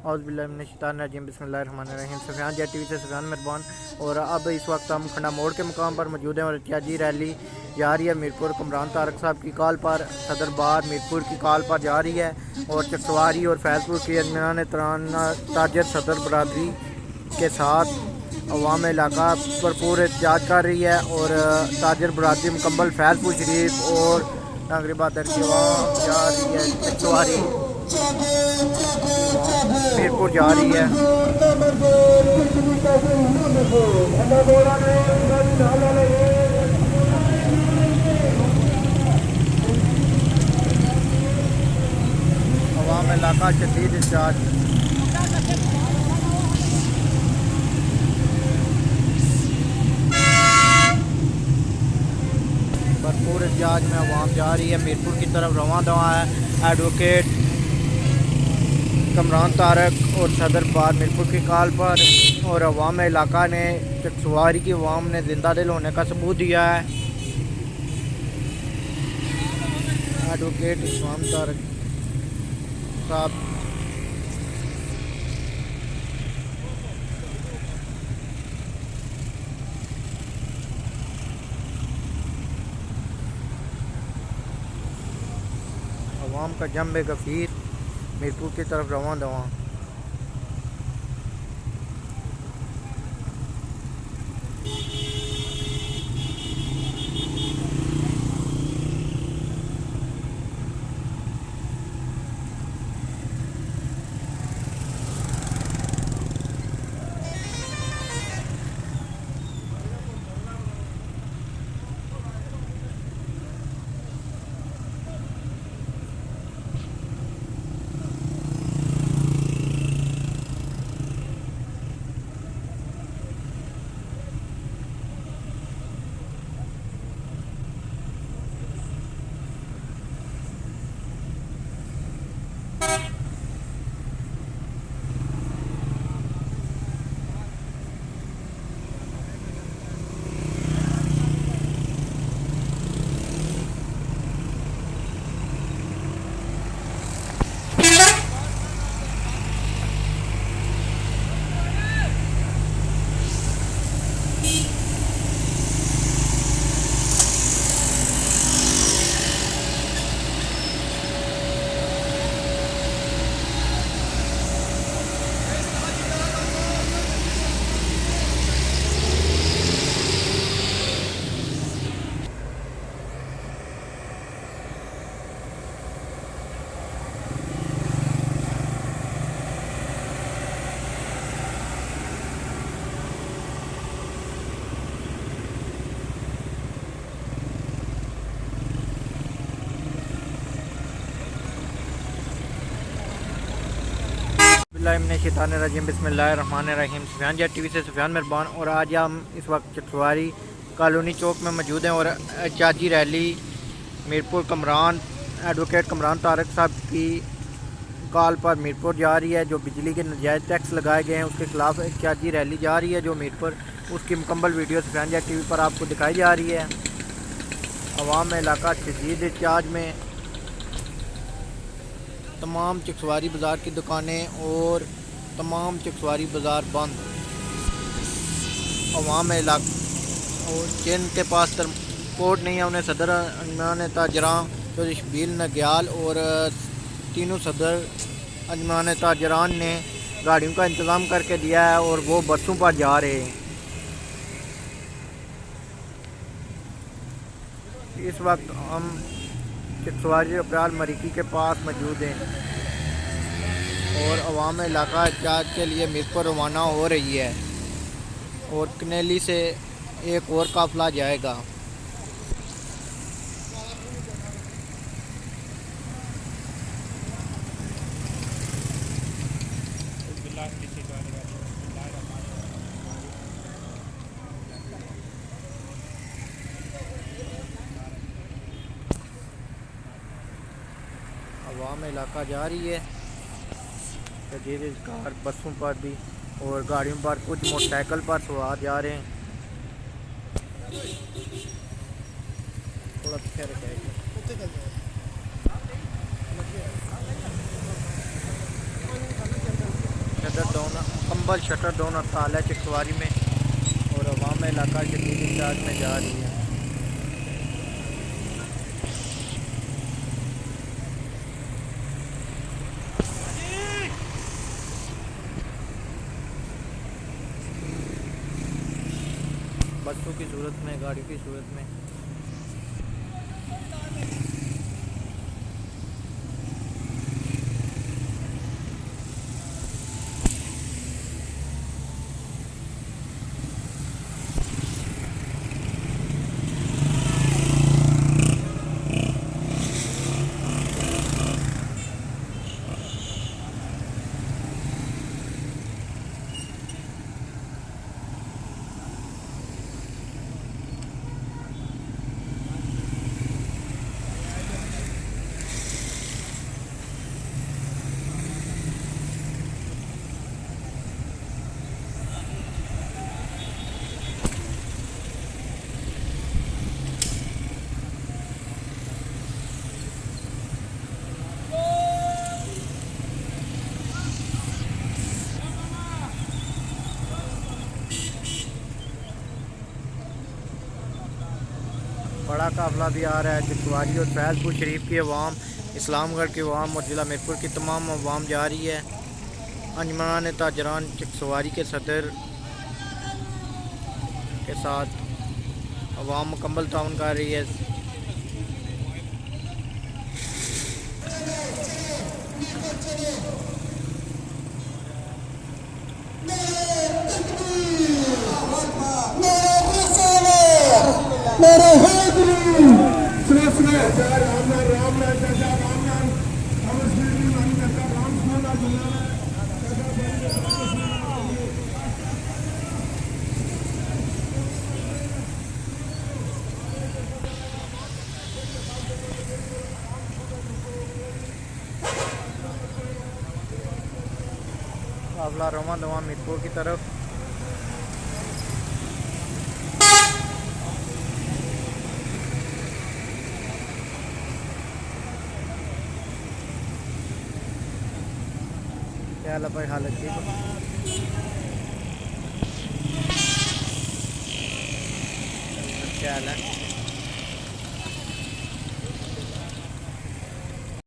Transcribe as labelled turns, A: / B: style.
A: औज़ुबिल्लाहिमिनश्शैतानिर्रजीम बिस्मिल्लाहिर्रहमानिर्रहीम। Sufiyan jet TV से सुफियान मेहरबान। और अब इस वक्त हम खंडा मोड़ के मुकाम पर मौजूद हैं और एहतियाजी रैली जा रही है मीरपुर। कमरान तारक साहब की कॉल पर सदर बार मीरपुर की कॉल पर जा रही है और चकसवारी और फैज़पुर के दरमियान ताजर सदर बरदरी के साथ अवाम इलाका भरपूर एहतजाज कर रही है और ताजर बरदरी मुकम्मल फैज़पुर शरीफ और नागरी बहादुर की अवाम जा रही है। चकसवारी मीरपुर जा रही है। अवाम इलाका शदीद एहतजाज। भरपूर एहतजाज में अवाम जा रही है, मीरपुर की तरफ रवां दवा है। एडवोकेट कमरान तारक और सदर बार मीरपुर की कॉल पर और अवाम इलाका ने चकसवारी की अवाम ने जिंदा दिल होने का सबूत दिया है। एडवोकेट कमरान तारक साहब अवाम का जंब गफीर मीरपुर की तरफ रवां दवा। बिस्मिल्लाहिर्रहमानिर्रहीम बिस्मिल्लाहिर्रहमानिर्रहीम। सुफियान जेट टीवी से सुफियान मेहरबान। और आज हम इस वक्त चकसवारी कॉलोनी चौक में मौजूद हैं और एहतजाजी रैली मीरपुर कमरान एडवोकेट कमरान तारक साहब की कॉल पर मीरपुर जा रही है। जो बिजली के नाजायज़ टैक्स लगाए गए हैं उसके खिलाफ एहतजाजी रैली जा रही है जो मीरपुर, उसकी मुकम्मल वीडियो सुफियान जेट टीवी पर आपको दिखाई जा रही है। अवाम इलाका शदीद एहतजाज में, तमाम चकसवारी बाज़ार की दुकानें और तमाम चकसवारी बाज़ार बंद। अवाम इलाका और जिनके पास कोर्ट नहीं है उन्हें सदर अंजमान ताजरान चौधरी शबील नग्याल और तीनों सदर अंजमान ताजरान ने गाड़ियों का इंतज़ाम करके दिया है और वो बसों पर जा रहे हैं। इस वक्त हम चकसवारी अप्रैल मरीकी के पास मौजूद हैं और अवाम इलाका एहतजाज के लिए मीरपुर रवाना हो रही है और कनेली से एक और काफ़िला जाएगा। अवाम इलाका जा रही है धीरे कार बसों पर भी और गाड़ियों पर, कुछ मोटरसाइकिल पर सवार जा रहे हैं। थोड़ा पीछे रखेगा। शटर डाउन कंबल शटर डाउन हड़ताल है चिकसवारी में और अवाम इलाका शदीद इम्तियाज में जा रही है। बसों की सूरत में, गाड़ियों की सूरत में। बड़ा काफिला भी आ रहा है। चिकसवारी और फैजपुर शरीफ की अवाम, इस्लामगढ़ की अवाम और ज़िला मीरपुर की तमाम अवाम जा रही है। अंजमन ताजरान चिकसवारी के सदर के साथ अवाम मुकम्मल ताउन कर रही है। काफिला रवां दवां मीरपुर की तरफ। क्या हाल है भाई? हालत ठीक है? क्या हाल है?